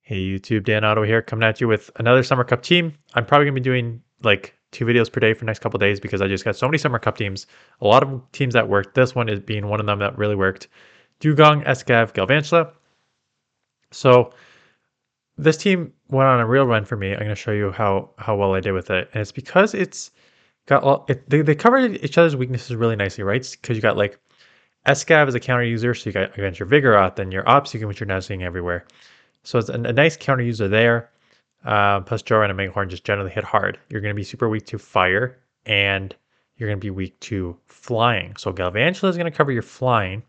Hey YouTube, Dan Otto here, coming at you with another Summer Cup team. I'm probably gonna be doing like 2 videos per day for the next couple days because I just got so many Summer Cup teams. A lot of teams that worked. This one is being one of them that really worked. Dewgong, Galvantula. So this team went on a real run for me. I'm gonna show you how well I did with it, and it's because it's got they covered each other's weaknesses really nicely, right? Because you got like Escav as a counter user, so you got against your Vigoroth and your obstagoon, which you're now seeing everywhere. So it's a nice counter user there. Plus Walrein and Megahorn just generally hit hard. You're going to be super weak to fire, and you're going to be weak to flying. So Galvantula is going to cover your flying.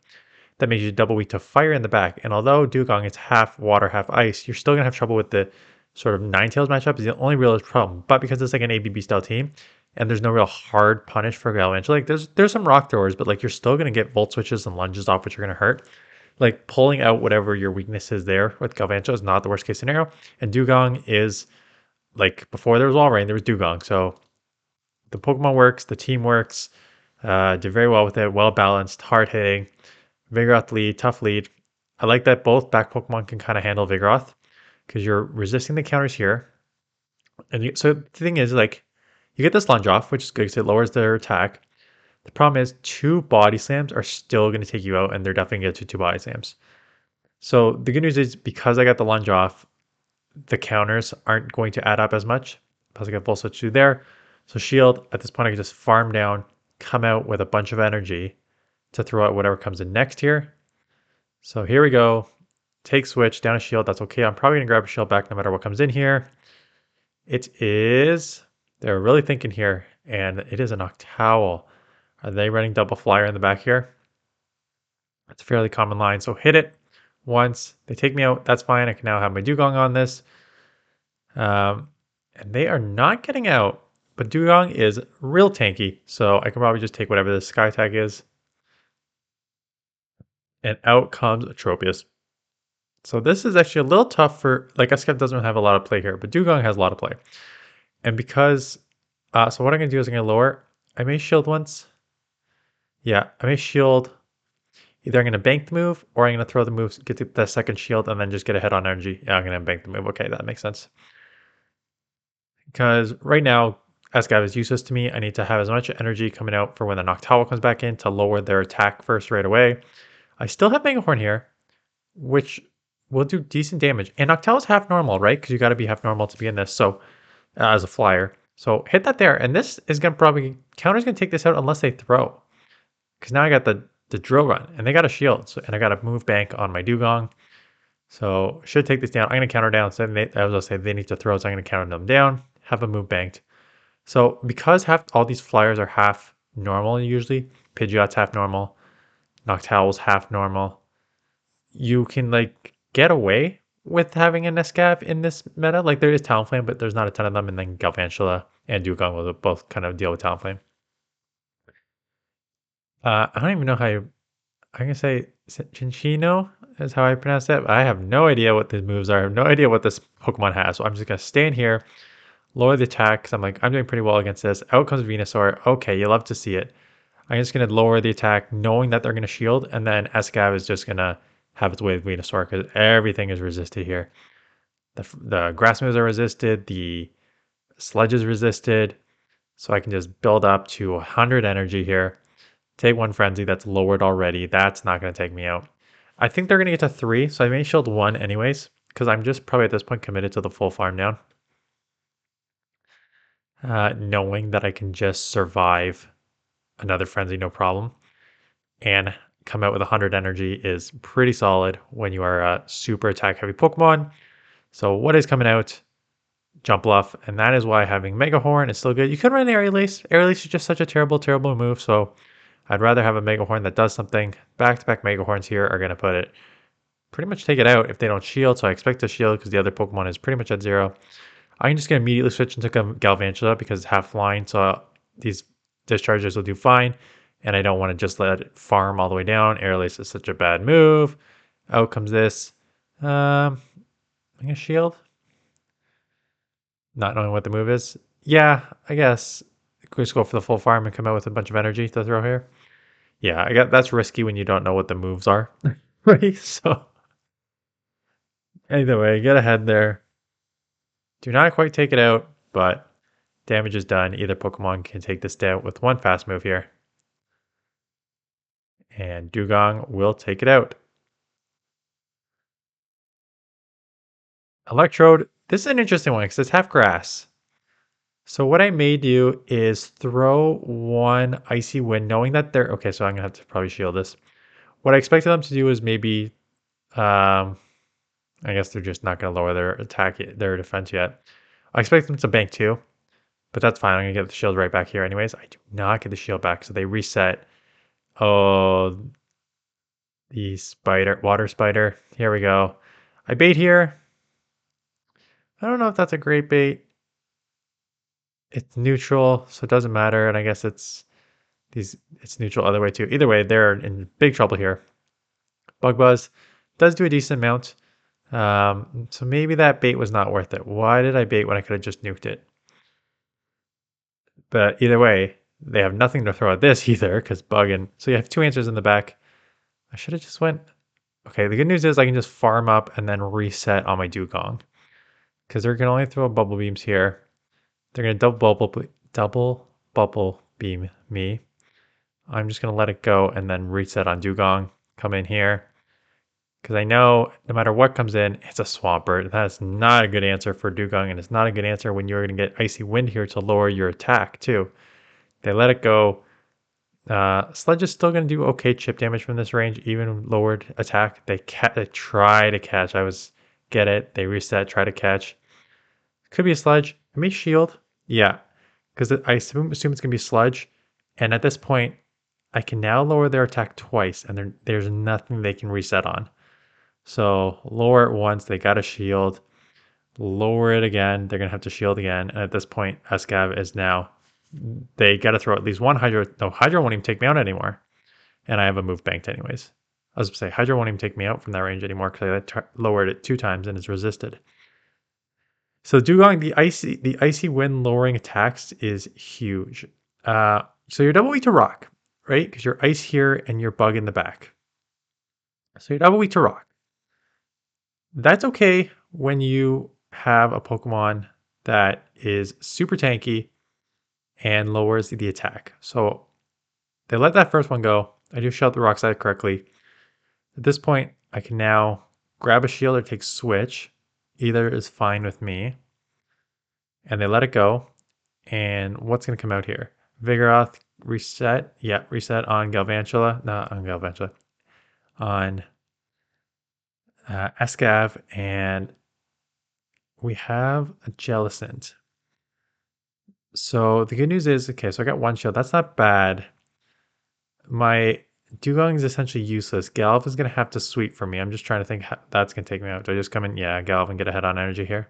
That makes you double weak to fire in the back. And although Dewgong is half water, half ice, you're still going to have trouble with the sort of Ninetales matchup is the only real problem. But because it's like an ABB style team, and there's no real hard punish for Galvantula, like there's some rock throwers, but like you're still going to get volt switches and lunges off, which are going to hurt. Like pulling out whatever your weakness is there with Galvantula is not the worst case scenario. And Dewgong is like before there was Walrein, there was Dewgong. So the Pokemon works, the team works, did very well with it, well balanced, hard hitting, Vigoroth lead, tough lead. I like that both back Pokemon can kind of handle Vigoroth because you're resisting the counters here. So the thing is, like, you get this lunge off, which is good because it lowers their attack. The problem is, two body slams are still going to take you out, and they're definitely going to get to two body slams. So the good news is, because I got the lunge off, the counters aren't going to add up as much. Plus I got full switch through there. So shield, at this point I can just farm down, come out with a bunch of energy to throw out whatever comes in next here. So here we go. Take switch, down a shield, that's okay. I'm probably gonna grab a shield back no matter what comes in here. It is, they're really thinking here, and it is a Noctowl. Are they running double flyer in the back here? That's a fairly common line. So hit it once, they take me out, that's fine. I can now have my Dewgong on this. And they are not getting out, but Dewgong is real tanky, so I can probably just take whatever the Sky Tag is. And out comes Atropius. So this is actually a little tough for, like, Escav doesn't have a lot of play here, but Dewgong has a lot of play. And because, so what I'm going to do is I'm going to lower, I may shield once. Yeah, I may shield. Either I'm going to bank the move, or I'm going to throw the moves, get the second shield, and then just get a head on energy. Yeah, I'm going to bank the move. Okay, that makes sense. Because right now, Escav is useless to me. I need to have as much energy coming out for when the Noctowl comes back in to lower their attack first right away. I still have Megahorn here, which will do decent damage. And Noctowl is half normal, right? Because you got to be half normal to be in this. So as a flyer. So hit that there. And this is going to probably, counter's going to take this out unless they throw. Because now I got the drill run. And they got a shield. So, and I got a move bank on my Dewgong. So should take this down. I'm going to counter down. So I was going to say they need to throw. So I'm going to counter them down. Have a move banked. So because all these flyers are half normal usually, Pidgeot's half normal, Noctowl's half normal, you can like get away with having an Escav in this meta. Like there is Talonflame, but there's not a ton of them, and then Galvantula and Dewgong will both kind of deal with Talonflame. I don't even know how I'm gonna say Cinchino is how I pronounce that. I have no idea what the moves are. I have no idea what this Pokemon has. So I'm just gonna stay in here, lower the attack, because I'm doing pretty well against this. Out comes Venusaur. Okay, you love to see it. I'm just going to lower the attack, knowing that they're going to shield, and then Escav is just going to have its way with Venusaur, because everything is resisted here. The grass moves are resisted, the sludge is resisted, so I can just build up to 100 energy here. Take one Frenzy that's lowered already. That's not going to take me out. I think they're going to get to 3, so I may shield 1 anyways, because I'm just probably at this point committed to the full farm down. Knowing that I can just survive another Frenzy no problem and come out with 100 energy is pretty solid when you are a super attack heavy Pokemon. So what is coming out? Jump Bluff, and that is why having Megahorn is still good. You could run the Aerial Ace. Aerial Ace is just such a terrible, terrible move, so I'd rather have a Megahorn that does something. Back-to-back Megahorns here are going to put it, pretty much take it out if they don't shield, so I expect to shield because the other Pokemon is pretty much at 0. I'm just going to immediately switch into Galvantula because it's half flying, so these discharges will do fine. And I don't want to just let it farm all the way down. Aerial Ace is such a bad move. Out comes this. I'm going to shield. Not knowing what the move is. Yeah, I guess. Just go for the full farm and come out with a bunch of energy to throw here. Yeah, I got that's risky when you don't know what the moves are. Right? So Either way, get ahead there. Do not quite take it out, but damage is done. Either Pokemon can take this down with one fast move here. And Dewgong will take it out. Electrode, this is an interesting one because it's half grass. So what I may do is throw one Icy Wind, knowing that they're... Okay, so I'm going to have to probably shield this. What I expected them to do is maybe... I guess they're just not going to lower their attack, their defense yet. I expect them to bank too, but that's fine. I'm going to get the shield right back here anyways. I do not get the shield back, so they reset. Oh, the spider, water spider. Here we go. I bait here. I don't know if that's a great bait. It's neutral, so it doesn't matter. And I guess it's neutral other way too. Either way, they're in big trouble here. Bug Buzz does do a decent amount. So maybe that bait was not worth it. Why did I bait when I could have just nuked it? But either way, they have nothing to throw at this either, because bug and... So you have two answers in the back. I should have just went... Okay, the good news is I can just farm up and then reset on my Dewgong. Because they're going to only throw bubble beams here. They're going to double bubble beam me. I'm just going to let it go and then reset on Dewgong. Come in here. Because I know no matter what comes in, it's a Swampert. That's not a good answer for Dewgong, and it's not a good answer when you're going to get Icy Wind here to lower your attack, too. They let it go. Sledge is still going to do okay chip damage from this range, even lowered attack. They try to catch. Get it. They reset, try to catch. Could be a Sledge. I may shield. Yeah, because I assume it's going to be Sludge. And at this point, I can now lower their attack twice, and there's nothing they can reset on. So lower it once, they got a shield. Lower it again, they're going to have to shield again. And at this point, Escav is now... They got to throw at least one Hydro. No, Hydro won't even take me out anymore. And I have a move banked anyways. I was going to say, Hydro won't even take me out from that range anymore because I lowered it 2 times and it's resisted. So Dewgong, the icy wind lowering attacks is huge. So you're double weak to rock, right? Because you're ice here and you're bug in the back. So you're double weak to rock. That's okay when you have a Pokemon that is super tanky and lowers the attack. So they let that first one go. I do shut the rock side correctly. At this point, I can now grab a shield or take switch. Either is fine with me. And they let it go. And what's going to come out here? Vigoroth reset. Yeah, reset on Galvantula. Not on Galvantula. On Escav. And we have a Jellicent. So the good news is, okay, so I got one shield. That's not bad. My Dewgong is essentially useless. Galv is going to have to sweep for me. I'm just trying to think how that's going to take me out. Do I just come in? Yeah, Galv and get ahead on energy here.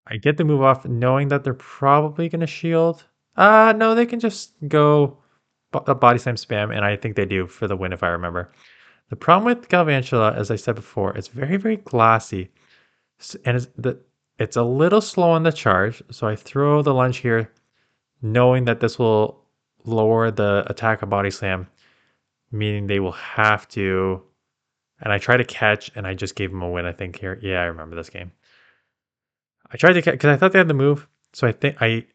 I get the move off knowing that they're probably going to shield. No, they can just go body slam spam, and I think they do for the win if I remember. The problem with Galvantula, as I said before, it's very, very glassy. And it's a little slow on the charge, so I throw the lunge here knowing that this will lower the attack of body slam, meaning they will have to... And I try to catch, and I just gave him a win, I think, here. Yeah, I remember this game. I tried to catch, because I thought they had the move, so I think I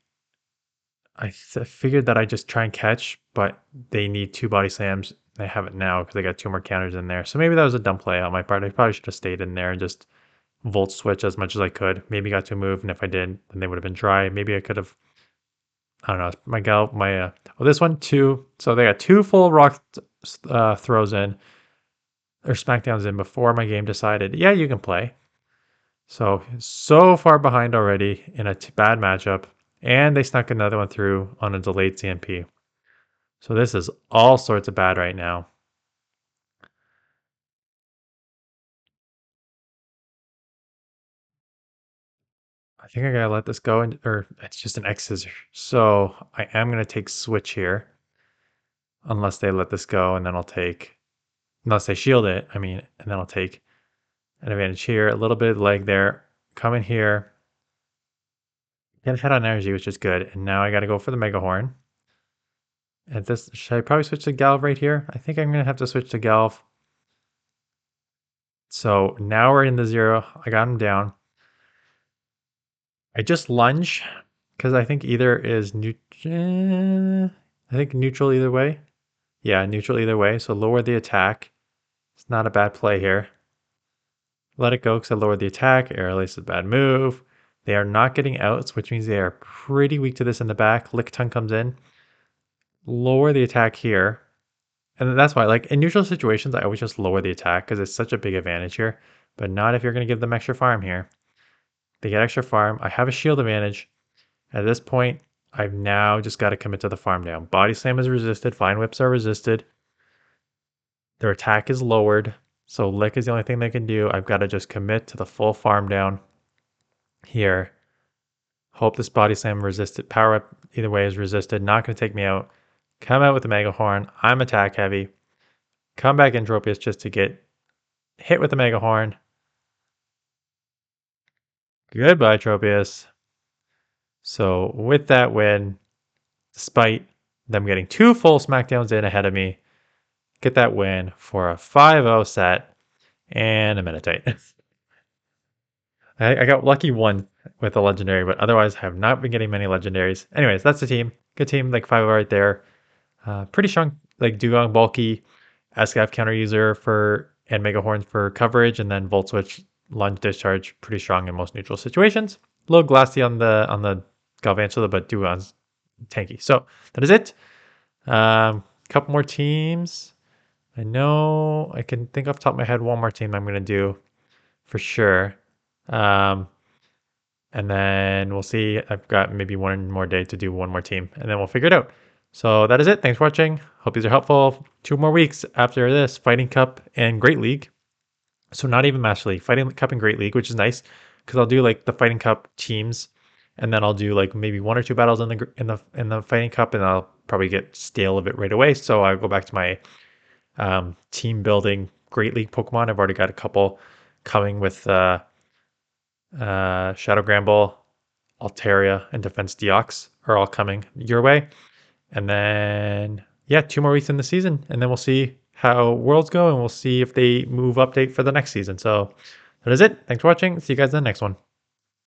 figured that I just try and catch, but they need 2 body slams. They have it now, because they got 2 more counters in there. So maybe that was a dumb play on my part. I probably should have stayed in there and just volt switch as much as I could. Maybe got to move, and if I did, then they would have been dry. Maybe I could have... I don't know. This one, 2. So they got 2 full rock throws in, or smackdowns in before my game decided, yeah, you can play. So far behind already in a bad matchup, and they snuck another one through on a delayed CMP. So this is all sorts of bad right now. I think I gotta let this go, or it's just an X scissor. So I am gonna take switch here, unless they let this go, and then unless they shield it, I mean, and then I'll take an advantage here, a little bit of leg there, come in here, get ahead on energy, which is good. And now I got to go for the Mega Horn. At this, should I probably switch to Galv right here? I think I'm going to have to switch to Galv. So now we're in the 0. I got him down. I just lunge because I think either is neutral. I think neutral either way. Yeah, neutral either way. So lower the attack. It's not a bad play here. Let it go because I lowered the attack. Air release is a bad move. They are not getting outs, which means they are pretty weak to this in the back. Lick Tongue comes in. Lower the attack here. And that's why, like, in neutral situations, I always just lower the attack because it's such a big advantage here. But not if you're going to give them extra farm here. They get extra farm. I have a shield advantage. At this point, I've now just got to commit to the farm down. Body Slam is resisted. Fine Whips are resisted. Their attack is lowered. So Lick is the only thing they can do. I've got to just commit to the full farm down here. Hope this Body Slam resisted. Power Up either way is resisted. Not going to take me out. Come out with the Mega Horn. I'm attack heavy. Come back in Tropius just to get hit with the Mega Horn. Goodbye, Tropius. So with that win, despite them getting 2 full SmackDowns in ahead of me, get that win for a 5-0 set and a Meditate. I got lucky one with a legendary, but otherwise I have not been getting many legendaries. Anyways, that's the team. Good team, like 5-0 right there. Pretty strong, like Dewgong, bulky, Escav counter user for and Mega Horns for coverage, and then Volt Switch, lunge, discharge, pretty strong in most neutral situations. A little glassy on the galvantula, but Dewgong's tanky. So that is it. Couple more teams. I know I can think off the top of my head one more team I'm gonna do for sure. And then we'll see. I've got maybe one more day to do one more team, and then we'll figure it out. So that is it. Thanks for watching. Hope these are helpful. 2 more weeks after this, Fighting Cup and Great League. So not even Master League, Fighting Cup and Great League, which is nice because I'll do like the Fighting Cup teams, and then I'll do like maybe 1 or 2 battles in the Fighting Cup, and I'll probably get stale of it right away. So I'll go back to my team building Great League Pokemon. I've already got a couple coming with Shadow Gramble, Altaria, and Defense Deox are all coming your way. And then, yeah, 2 more weeks in the season, and then we'll see how Worlds go, and we'll see if they move update for the next season. So that is it. Thanks for watching. See you guys in the next one.